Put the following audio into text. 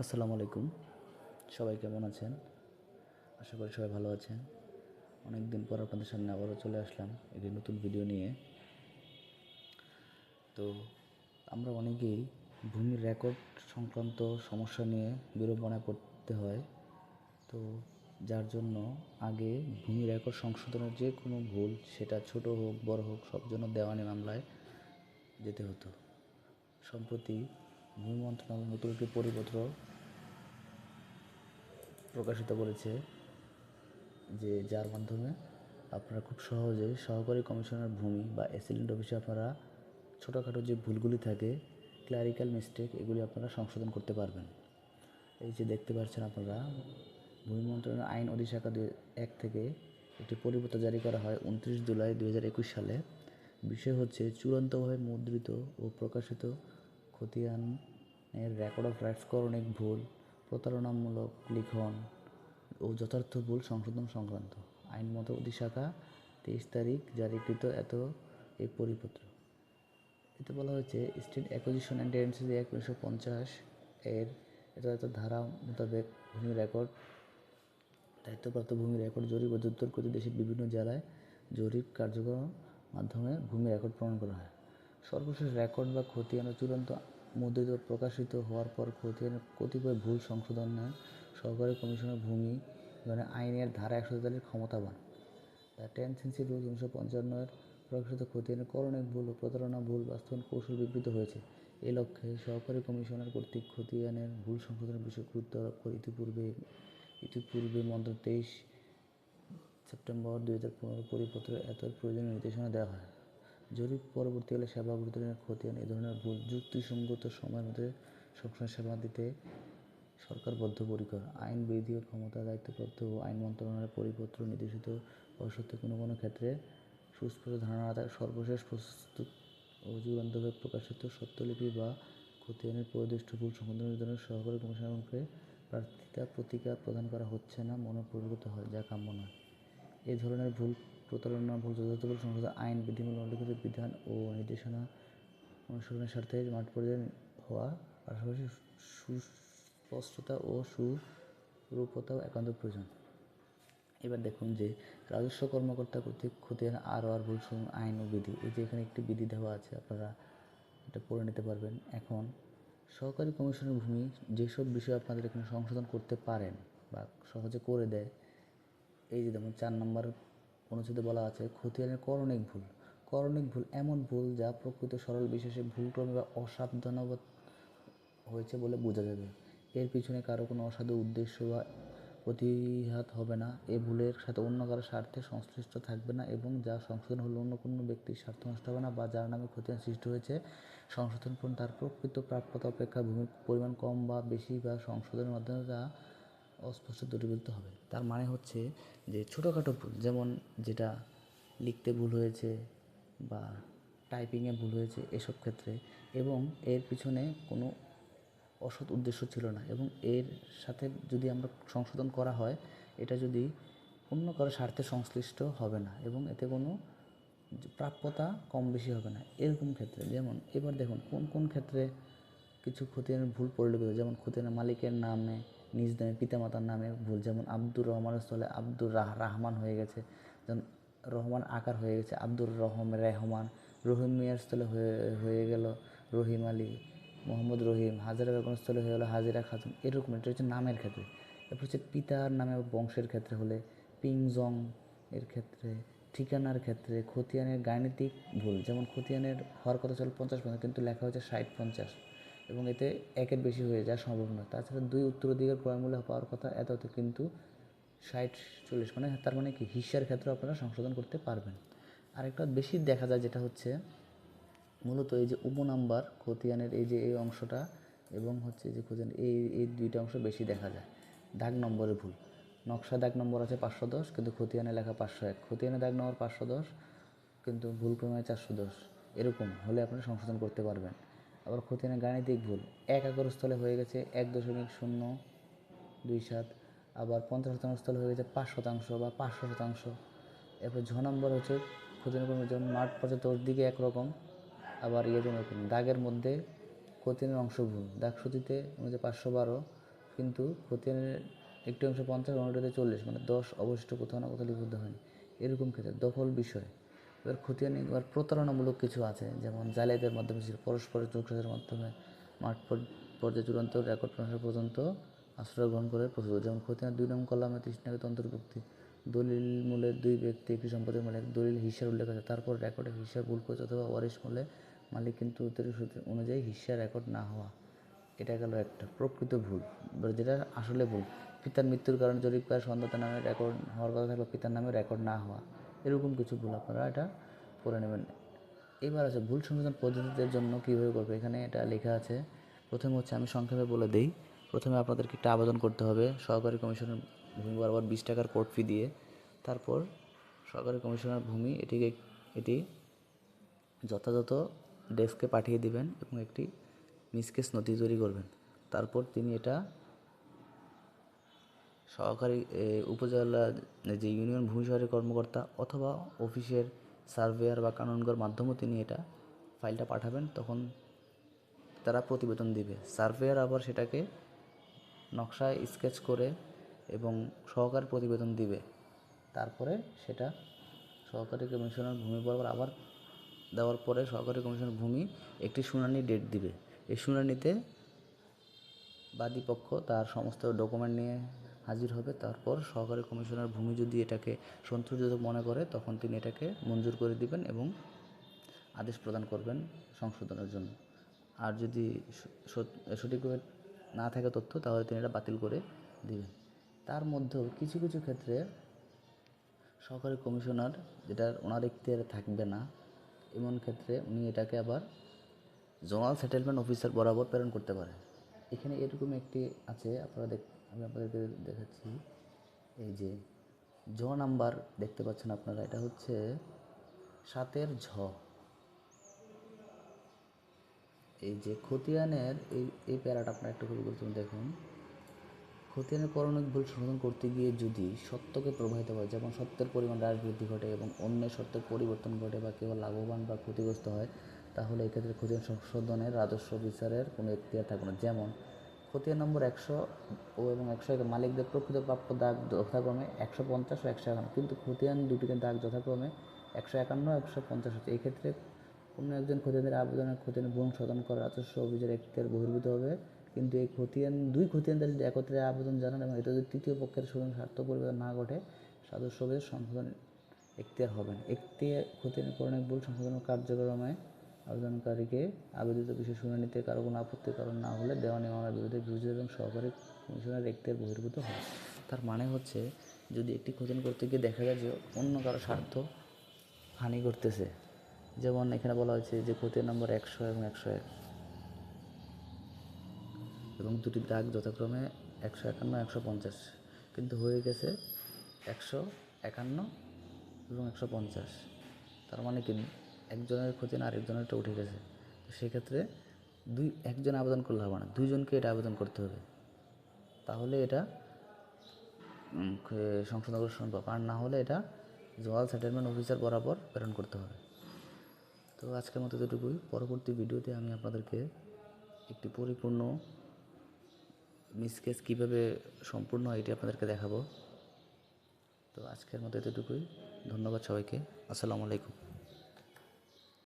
আসসালামু আলাইকুম। সবাই কেমন আছেন? আশা করি সবাই ভালো আছেন। অনেক দিন পর আপনাদের সামনে আবারও চলে আসলাম একটি নতুন ভিডিও নিয়ে। তো আমরা অনেকেই ভূমির রেকর্ড সংক্রান্ত সমস্যা নিয়ে বিড়ম্বনায় পড়তে হয়। তো যার জন্য আগে ভূমি রেকর্ড সংশোধনের যে কোনো ভুল, সেটা ছোট হোক বড় হোক, সব জন্য দেওয়ানি মামলায় যেতে হতো। সম্প্রতি ভূমি মন্ত্রণালয় নতুন একটি পরিপত্র প্রকাশিত করেছে, যার মাধ্যমে আপনারা খুব সহজেই সহকারী কমিশনার ভূমি বা অ্যাসিস্ট্যান্ট অফিসে আপনারা ছোটোখাটো যে ভুলগুলি থাকে, ক্লারিক্যাল মিস্টেক, এগুলি আপনারা সংশোধন করতে পারবেন। এই যে দেখতে পাচ্ছেন আপনারা, ভূমি মন্ত্রণালয়ের আইন অধিশাখা 1 থেকে একটি পরিপত্র জারি করা হয় 29 জুলাই 2021 সালে। বিষয় হচ্ছে চূড়ান্তভাবে মুদ্রিত ও প্রকাশিত খতিয়ানের রেকর্ড অফ রাইটস করণিক ভুল, প্রতারণামূলক লিখন ও যথার্থ ভুল সংশোধন সংক্রান্ত। আইন মতো অধিশাখা 23 তারিখ জারিকৃত এই পরিপত্র। এতে বলা হয়েছে, state acquisition and tenancy act 1950 এর এত ধারা মোতাবেক ভূমি রেকর্ড দায়িত্বপ্রাপ্ত ভূমি রেকর্ড জরিপ অধিদপ্তর কর্তৃক দেশের বিভিন্ন জেলায় জরিপ কার্যক্রমের মাধ্যমে ভূমি রেকর্ড প্রণয়ন করা হয়। সর্বশেষ রেকর্ড বা খতিয়ান চূড়ান্ত মুদ্রিত প্রকাশিত হওয়ার পর খতিয়ানের কতিপয় ভুল সংশোধনের সহকারী কমিশনার ভূমি আইনের ধারা 143 ক্ষমতাবান। দ্য টেন্যান্সি রুলস 1955 প্রকাশিত খতিয়ানের করণিক ভুল ও প্রতারণা ভুল বাস্তবায়ন কৌশল বিবৃত হয়েছে। এ লক্ষ্যে সহকারী কমিশনার কর্তৃক খতিয়ানের ভুল সংশোধনের বিষয়ে গুরুত্ব আরোপ করে ইতিপূর্বে মন্ত্রণালয় 23 সেপ্টেম্বর 2015 পরিপত্রে এত প্রয়োজনীয় নির্দেশনা দেওয়া হয়। জরিপ পরবর্তীকালে সেবা গ্রহণের খতিয়ান এ ধরনের ভুল যুক্তিসঙ্গত সময়ের মধ্যে সংশোধন সেবা দিতে সরকার বদ্ধপরিকর। আইন, বিধি ও ক্ষমতা দায়িত্বপ্রাপ্ত ও আইন মন্ত্রণালয়ের পরিপত্র নির্দেশিত হওয়া সত্ত্বেও কোনো ক্ষেত্রে সুস্পষ্ট ধারণা না থাকা সর্বশেষ প্রস্তুত ও চূড়ান্তভাবে প্রকাশিত সত্যলিপি বা খতিয়ানের পরিদৃষ্ট ভুল সংশোধনের জন্য সহকারী কমিশনারকে প্রার্থিতা প্রতিকার প্রদান করা হচ্ছে না মনে পরিণত হয়, যা কাম্য নয়। এ ধরনের ভুল, প্রতারণা ভুল যথাযথ ভুল সংশোধন আইন, বিধিমালা, উল্লিখিত বিধান ও নির্দেশনা অনুসরণের স্বার্থে মাঠ পর্যায়ে হওয়া পাশাপাশি সুস্পষ্টতা ও সুরূপতাও একান্ত প্রয়োজন। এবার দেখুন যে রাজস্ব কর্মকর্তা কর্তৃক খতিয়ান আর ভুল সংশোধন আইন ও বিধি, এই যে এখানে একটি বিধি দেওয়া আছে, আপনারা এটা পড়ে নিতে পারবেন। এখন সহকারী কমিশনার ভূমি যেসব বিষয় আপনাদের এখানে সংশোধন করতে পারেন বা সহজে করে দেয়, এই যে যেমন 4 নম্বর অনুচ্ছেদে বলা আছে, খতিয়ানের করণিক ভুল। করণিক ভুল এমন ভুল যা প্রকৃত সরল বিশেষে ভুলক্রমে বা অসাবধানতা হয়েছে বলে বোঝা যাবে। এর পিছনে কারো কোনো অসাধু উদ্দেশ্য বা প্রতিঘাত হবে না, এ ভুলের সাথে অন্য কারো স্বার্থে সংশ্লিষ্ট থাকবে না এবং যা সংশোধন হলে অন্য কোনো ব্যক্তির স্বার্থ নষ্ট হবে না, বা যার নামে খতিয়ান সৃষ্টি হয়েছে সংশোধন পূর্ণ তার প্রকৃত প্রাপ্যতা অপেক্ষা ভূমির পরিমাণ কম বা বেশি, বা সংশোধনের মাধ্যমে তা অস্পষ্ট দূরীভূত হবে। তার মানে হচ্ছে যে ছোটোখাটো ভুল, যেমন যেটা লিখতে ভুল হয়েছে বা টাইপিংয়ে ভুল হয়েছে, এসব ক্ষেত্রে, এবং এর পিছনে কোনো অসৎ উদ্দেশ্য ছিল না, এবং এর সাথে যদি আমরা সংশোধন করা হয়, এটা যদি অন্য কারো স্বার্থে সংশ্লিষ্ট হবে না এবং এতে কোনো প্রাপ্যতা কম বেশি হবে না, এরকম ক্ষেত্রে। যেমন এবার দেখুন কোন ক্ষেত্রে কিছু খতিয়ানের ভুল পরিলক্ষিত, যেমন খতিয়ানের মালিকের নামে নিজ নামে পিতামাতার নামে ভুল, যেমন আব্দুর রহমানের স্থলে আব্দুর রাহমান হয়ে গেছে, যেমন রহমান আকার হয়ে গেছে আব্দুর রেহমান, রহিম মিয়ার স্থলে হয়ে গেল রহিম আলী, মোহাম্মদ রহিম, হাজারা বেগমের স্থলে হয়ে গেল হাজিরা খাতুন, এরকম। এটা হচ্ছে নামের ক্ষেত্রে। এরপর হচ্ছে পিতার নামে বংশের ক্ষেত্রে হলে পিংজং এর ক্ষেত্রে, ঠিকানার ক্ষেত্রে, খতিয়ানের গাণিতিক ভুল, যেমন খতিয়ানের হওয়ার কথা ছিল 50% কিন্তু লেখা হয়েছে 60-50, এবং এতে একের বেশি হয়ে যাওয়া সম্ভব নয়। তাছাড়া 2 উত্তরাধিকার ক্রয়মূল্য পাওয়ার কথা এততে কিন্তু 60-40, মানে তার মানে কি হিস্যার ক্ষেত্রে আপনারা সংশোধন করতে পারবেন। আরেকটা বেশি দেখা যায়, যেটা হচ্ছে মূলত এই যে উপনাম্বার খতিয়ানের এই যে এই অংশটা, এবং হচ্ছে যে খতিয়ান এই দুইটা অংশ বেশি দেখা যায়। দাগ নম্বরের ভুল, নকশা দাগ নম্বর আছে 510 কিন্তু খতিয়ানে লেখা 501, খতিয়ানে দাগ নম্বর 510 কিন্তু ভুলক্রমে 410, এরকম হলে আপনি সংশোধন করতে পারবেন। আবার খতিয়ানের গাণিতিক ভুল, 1 একর স্থলে হয়ে গেছে 1.027, আবার 50% স্থলে হয়ে গেছে 5% বা 500%। এরপর নম্বর হচ্ছে খতিয়ানের কোনো, যেমন মাঠ পর্যাপ্ত ওর দিকে একরকম, আবার এরকম দাগের মধ্যে খতিয়ানের অংশ ভুল, দাগ সূচিতে 512 কিন্তু খতিয়ানের একটি অংশ 50 অন্যটাতে 40, মানে 10 অবশিষ্ট কোথাও না কোথাও লিপিবদ্ধ হয়নি। এরকম ক্ষেত্রে দখল বিষয়। এবার খতিয়ান এবার প্রতারণামূলক কিছু আছে, যেমন জালিয়াতির মাধ্যমে পরস্পরের যোগসাজের মাধ্যমে মাঠ পর্যায়ে চূড়ান্ত রেকর্ড প্রকাশ পর্যন্ত আশ্রয় গ্রহণ করে প্রস্তুত। যেমন খতিয়ানের 2 নং কলামে 30 নামে অন্তর্ভুক্তি দলিল মূলে 2 ব্যক্তি একটি সম্পদের মালিক, দলিল হিস্সার উল্লেখ আছে, তারপর রেকর্ডে হিস্সা ভুল করেছে অথবা ওয়ারিশ মূলে মালিক কিন্তু উত্তরের সূত্র অনুযায়ী হিস্সা রেকর্ড না হওয়া। এটা গেল একটা প্রকৃত ভুল, যেটা আসলে ভুল। পিতার মৃত্যুর কারণে জরিপ করার সন্তানের নামে রেকর্ড হওয়ার কথা থাকলে পিতার নামে রেকর্ড না হওয়া, এরকম কিছু ভুল আপনারা এটা করে নেবেন। এবার আছে ভুল সংশোধন পদ্ধতিদের জন্য কীভাবে করবে, এখানে এটা লেখা আছে। প্রথমে হচ্ছে আমি সংক্ষেপে বলে দিই। প্রথমে আপনাদেরকে একটা আবেদন করতে হবে সহকারী কমিশনার ভূমি বরাবর 20 টাকার কোর্ট ফি দিয়ে। তারপর সহকারী কমিশনার ভূমি এটি যথাযথ ডেস্কে পাঠিয়ে দিবেন এবং একটি মিসকেস নথি তৈরি করবেন। তারপর তিনি এটা সহকারী উপজেলা যে ইউনিয়ন ভূমি সহায়ক কর্মকর্তা অথবা অফিসের সার্ভেয়ার বা কানুনগোর মাধ্যমেও তিনি এটা ফাইলটা পাঠাবেন, তখন তারা প্রতিবেদন দিবে। সার্ভেয়ার আবার সেটাকে নকশায় স্কেচ করে এবং সহকারী প্রতিবেদন দিবে। তারপরে সেটা সহকারী কমিশনার ভূমি বরাবর আবার দেওয়ার পরে সহকারী কমিশনার ভূমি একটি শুনানি ডেট দিবে। এই শুনানিতে বাদী পক্ষ তার সমস্ত ডকুমেন্ট নিয়ে হাজির হবে। তারপর সহকারী কমিশনার ভূমি যদি এটাকে সন্তোষজনক মনে করে তখন তিনি এটাকে মঞ্জুর করে দিবেন এবং আদেশ প্রদান করবেন সংশোধনের জন্য। আর যদি সঠিকভাবে না থাকে তথ্য, তাহলে তিনি এটা বাতিল করে দিবেন। তার মধ্যেও কিছু কিছু ক্ষেত্রে সহকারী কমিশনার যেটা ওনার এখতিয়ারে থাকবে না, এমন ক্ষেত্রে উনি এটাকে আবার জোনাল সেটেলমেন্ট অফিসার বরাবর প্রেরণ করতে পারে। এখানে এরকম একটি আছে, আমি আপনাদেরকে দেখাচ্ছি। এই যে নাম্বার দেখতে পাচ্ছেন আপনারা, এটা হচ্ছে 7-এর ঝ। এই যে খতিয়ানের এই প্যারাটা আপনারা একটু খুবই গুরুত্বপূর্ণ দেখুন। খতিয়ানের করণিক ভুল সংশোধন করতে গিয়ে যদি সত্যকে প্রভাবিত করে, যেমন সত্যের পরিমাণ হ্রাস বৃদ্ধি ঘটে এবং অন্যের সত্যের পরিবর্তন ঘটে বা কেউ লাভবান বা ক্ষতিগ্রস্ত হয়, তাহলে এক্ষেত্রে খতিয়ান সংশোধনের রাজস্ব বিচারের কোনো এখতিয়ার থাকবে না। যেমন খতিয়ান নম্বর 100 এবং 101 মালিকদের প্রকৃত প্রাপ্য দাগ যথাক্রমে 150 ও 151, কিন্তু খতিয়ান দুটিতে দাগ যথাক্রমে 151 ও 150 হচ্ছে। এই ক্ষেত্রে অন্য একজন খতিয়ানের আবেদনের খতিয়ানের ভুল সংশোধন করা রাজস্ব অভিযোগের এখতিয়ার বহির্ভূত হবে। কিন্তু এই দুই খতিয়ানদার যদি একত্রে আবেদন জানান এবং এতে যদি তৃতীয় পক্ষের শোধন স্বার্থ পরিবর্তন না ঘটে, রাজস্ব অভিযোগ সংশোধন এখতিয়ার হবে না। খতিয়ানের করণিক ভুল সংশোধনের কার্যক্রমে আবেদনকারীকে আবেদিত বিষয় শুনানিতে কারো কোনো আপত্তির কারণ না হলে দেওয়ানি মামলার বিরুদ্ধে বিবেচিত এবং সহকারী কমিশনার এখতিয়ার বহির্ভূত হয়। তার মানে হচ্ছে, যদি একটি খতিয়ান করতে গিয়ে দেখা যায় যে অন্য কারো স্বার্থ হানি করতেছে, যেমন এখানে বলা হয়েছে যে খতিয়ান নম্বর 100 এবং 101 এবং দুটি দাগ যথাক্রমে 151 150, কিন্তু হয়ে গেছে 151 এবং 150। তার মানে কি একজনের খতিয়ান আরেকজনেরটা উঠে গেছে। তো সেক্ষেত্রে একজন আবেদন করলে হবে না, দুইজনকে এটা আবেদন করতে হবে, তাহলে এটা সংশোধন করা সম্ভব। আর না হলে এটা জোনাল সেটেলমেন্ট অফিসার বরাবর প্রেরণ করতে হবে। তো আজকের মতো এতটুকুই। পরবর্তী ভিডিওতে আমি আপনাদেরকে একটি পরিপূর্ণ মিসকেস কীভাবে সম্পূর্ণ হয় এটি আপনাদেরকে দেখাবো। তো আজকের মতো এতটুকুই। ধন্যবাদ সবাইকে। আসসালামু আলাইকুম।